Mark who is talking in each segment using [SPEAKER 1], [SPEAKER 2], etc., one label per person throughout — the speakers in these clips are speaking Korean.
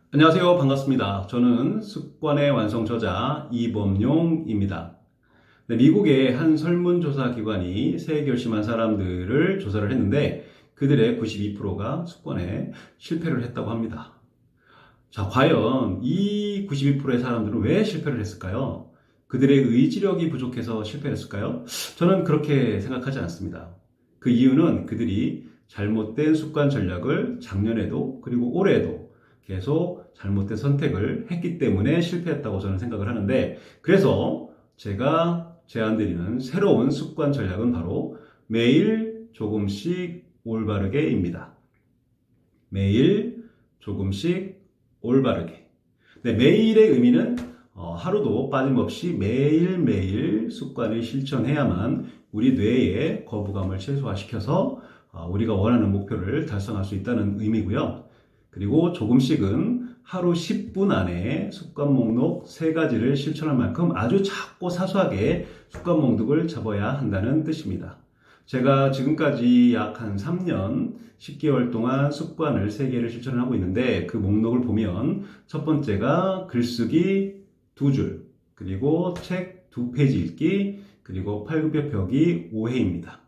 [SPEAKER 1] 안녕하세요. 반갑습니다. 저는 습관의 완성 저자 이범용입니다. 네, 미국의 한 설문조사 기관이 새해 결심한 사람들을 조사를 했는데 그들의 92%가 습관에 실패를 했다고 합니다. 자, 과연 이 92%의 사람들은 왜 실패를 했을까요? 그들의 의지력이 부족해서 실패를 했을까요? 저는 그렇게 생각하지 않습니다. 그 이유는 그들이 잘못된 습관 전략을 작년에도 그리고 올해에도 계속 잘못된 선택을 했기 때문에 실패했다고 저는 생각을 하는데, 그래서 제가 제안드리는 새로운 습관 전략은 바로 매일 조금씩 올바르게입니다. 매일 조금씩 올바르게. 네, 매일의 의미는 하루도 빠짐없이 매일매일 습관을 실천해야만 우리 뇌의 거부감을 최소화시켜서 우리가 원하는 목표를 달성할 수 있다는 의미고요. 그리고 조금씩은 하루 10분 안에 습관 목록 3가지를 실천할 만큼 아주 작고 사소하게 습관 목록을 잡아야 한다는 뜻입니다. 제가 지금까지 약 한 3년 10개월 동안 습관을 3개를 실천을 하고 있는데, 그 목록을 보면 첫 번째가 글쓰기 2줄, 그리고 책 2페이지 읽기, 그리고 팔굽혀 펴기 5회입니다.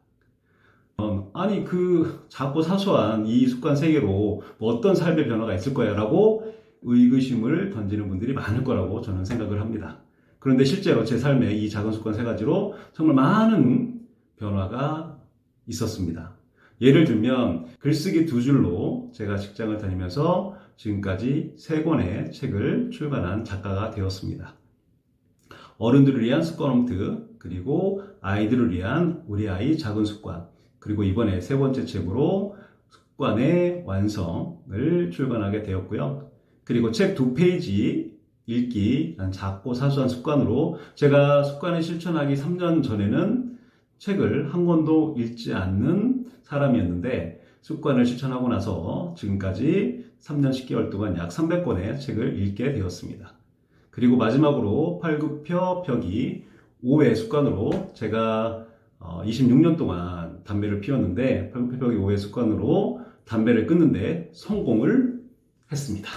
[SPEAKER 1] 아니 그 작고 사소한 이 습관 3개로 뭐 어떤 삶의 변화가 있을 거야 라고 의구심을 던지는 분들이 많을 거라고 저는 생각을 합니다. 그런데 실제로 제 삶에 이 작은 습관 3가지로 정말 많은 변화가 있었습니다. 예를 들면 글쓰기 2줄로 제가 직장을 다니면서 지금까지 3권의 책을 출간한 작가가 되었습니다. 어른들을 위한 습관 홈트, 그리고 아이들을 위한 우리 아이 작은 습관, 그리고 이번에 3번째 책으로 습관의 완성을 출간하게 되었고요. 그리고 책 2페이지 읽기, 작고 사소한 습관으로 제가 습관을 실천하기 3년 전에는 책을 한 권도 읽지 않는 사람이었는데, 습관을 실천하고 나서 지금까지 3년 10개월 동안 약 300권의 책을 읽게 되었습니다. 그리고 마지막으로 팔굽혀 펴기 5회 습관으로 제가 26년 동안 담배를 피웠는데, 팔굽혀 펴기 5회 습관으로 담배를 끊는데 성공을 했습니다.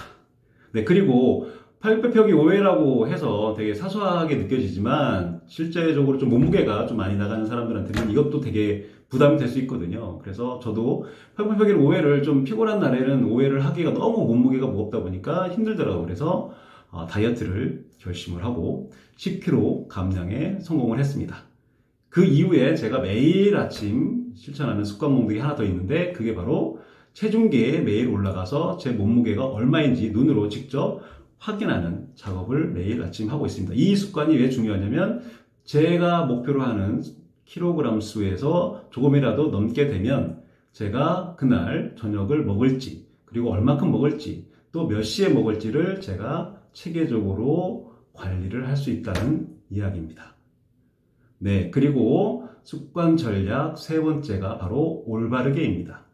[SPEAKER 1] 네, 그리고 팔굽혀 펴기 5회라고 해서 되게 사소하게 느껴지지만 실제적으로 좀 몸무게가 좀 많이 나가는 사람들한테는 이것도 되게 부담이 될 수 있거든요. 그래서 저도 팔굽혀 펴기 5회를 좀 피곤한 날에는 5회를 하기가 너무 몸무게가 무겁다 보니까 힘들더라고요. 그래서 다이어트를 결심을 하고 10kg 감량에 성공을 했습니다. 그 이후에 제가 매일 아침 실천하는 습관 목록이 하나 더 있는데, 그게 바로 체중계에 매일 올라가서 제 몸무게가 얼마인지 눈으로 직접 확인하는 작업을 매일 아침 하고 있습니다. 이 습관이 왜 중요하냐면, 제가 목표로 하는 킬로그램 수에서 조금이라도 넘게 되면 제가 그날 저녁을 먹을지, 그리고 얼마큼 먹을지, 또 몇 시에 먹을지를 제가 체계적으로 관리를 할 수 있다는 이야기입니다. 네, 그리고 습관 전략 3번째가 바로 올바르게입니다.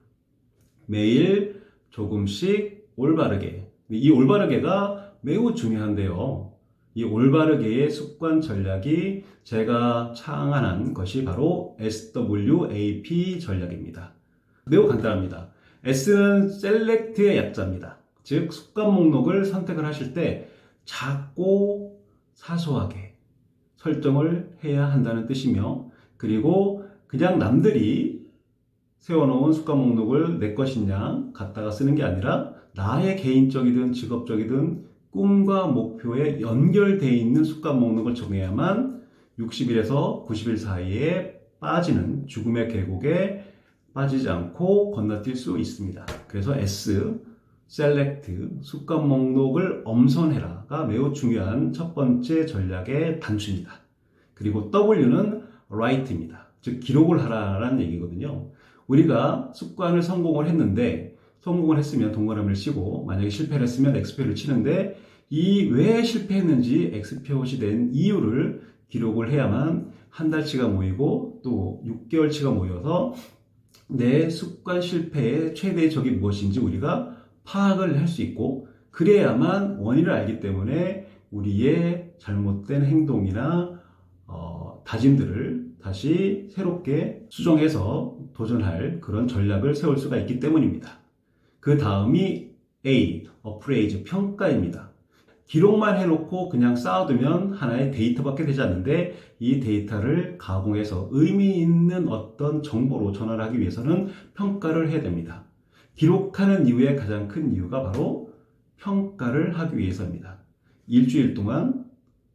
[SPEAKER 1] 매일 조금씩 올바르게. 이 올바르게가 매우 중요한데요. 이 올바르게의 습관 전략이 제가 창안한 것이 바로 SWAP 전략입니다. 매우 간단합니다. S는 Select의 약자입니다. 즉, 습관 목록을 선택을 하실 때 작고 사소하게 설정을 해야 한다는 뜻이며, 그리고 그냥 남들이 세워놓은 습관 목록을 내 것이냐 갖다가 쓰는 게 아니라 나의 개인적이든 직업적이든 꿈과 목표에 연결되어 있는 습관 목록을 정해야만 60일에서 90일 사이에 빠지는 죽음의 계곡에 빠지지 않고 건너뛸 수 있습니다. 그래서 S, Select, 습관 목록을 엄선해라가 매우 중요한 첫 번째 전략의 단추입니다. 그리고 W는 Write입니다. 즉 기록을 하라라는 얘기거든요. 우리가 습관을 성공을 했는데, 성공을 했으면 동그라미를 치고, 만약에 실패를 했으면 X표를 치는데, 이 왜 실패했는지 X표시 된 이유를 기록을 해야만 한 달치가 모이고 또 6개월치가 모여서 내 습관 실패의 최대의 적이 무엇인지 우리가 파악을 할 수 있고, 그래야만 원인을 알기 때문에 우리의 잘못된 행동이나 다짐들을 다시 새롭게 수정해서 도전할 그런 전략을 세울 수가 있기 때문입니다. 그 다음이 A, 어프레이즈, 평가입니다. 기록만 해놓고 그냥 쌓아두면 하나의 데이터밖에 되지 않는데 이 데이터를 가공해서 의미 있는 어떤 정보로 전환하기 위해서는 평가를 해야 됩니다. 기록하는 이유의 가장 큰 이유가 바로 평가를 하기 위해서입니다. 일주일 동안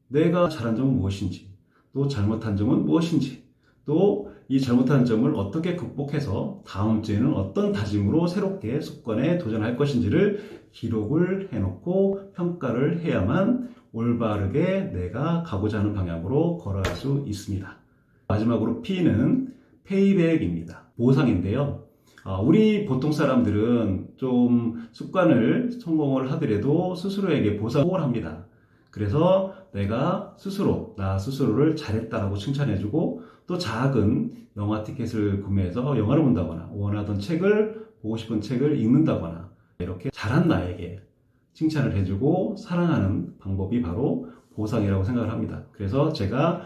[SPEAKER 1] 내가 잘한 점은 무엇인지, 또 잘못한 점은 무엇인지, 또 이 잘못한 점을 어떻게 극복해서 다음 주에는 어떤 다짐으로 새롭게 습관에 도전할 것인지를 기록을 해놓고 평가를 해야만 올바르게 내가 가고자 하는 방향으로 걸어갈 수 있습니다. 마지막으로 P는 페이백입니다. 보상인데요. 우리 보통 사람들은 좀 습관을 성공을 하더라도 스스로에게 보상을 합니다. 그래서 내가 나 스스로를 잘했다라고 칭찬해주고 또 작은 영화 티켓을 구매해서 영화를 본다거나 원하던 책을 보고 싶은 책을 읽는다거나 이렇게 잘한 나에게 칭찬을 해주고 사랑하는 방법이 바로 보상이라고 생각을 합니다. 그래서 제가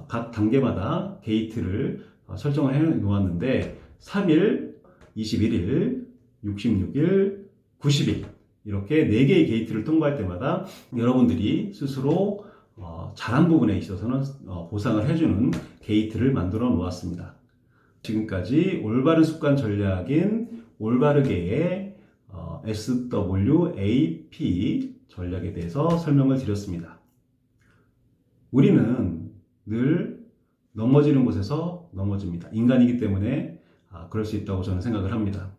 [SPEAKER 1] 각 단계마다 게이트를 설정을 해 놓았는데 3일, 21일, 66일, 90일 이렇게 4개의 게이트를 통과할 때마다 여러분들이 스스로 잘한 부분에 있어서는 보상을 해주는 게이트를 만들어 놓았습니다. 지금까지 올바른 습관 전략인 올바르게의 SWAP 전략에 대해서 설명을 드렸습니다. 우리는 늘 넘어지는 곳에서 넘어집니다. 인간이기 때문에 그럴 수 있다고 저는 생각을 합니다.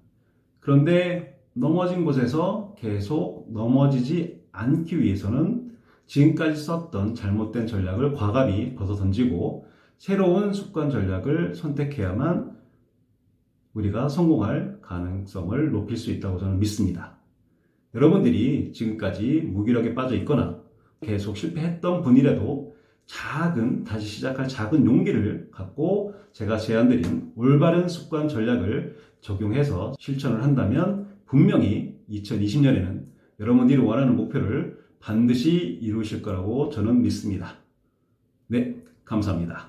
[SPEAKER 1] 그런데 넘어진 곳에서 계속 넘어지지 않기 위해서는 지금까지 썼던 잘못된 전략을 과감히 벗어던지고 새로운 습관 전략을 선택해야만 우리가 성공할 가능성을 높일 수 있다고 저는 믿습니다. 여러분들이 지금까지 무기력에 빠져 있거나 계속 실패했던 분이라도 다시 시작할 작은 용기를 갖고 제가 제안드린 올바른 습관 전략을 적용해서 실천을 한다면 분명히 2020년에는 여러분들이 원하는 목표를 반드시 이루실 거라고 저는 믿습니다. 네, 감사합니다.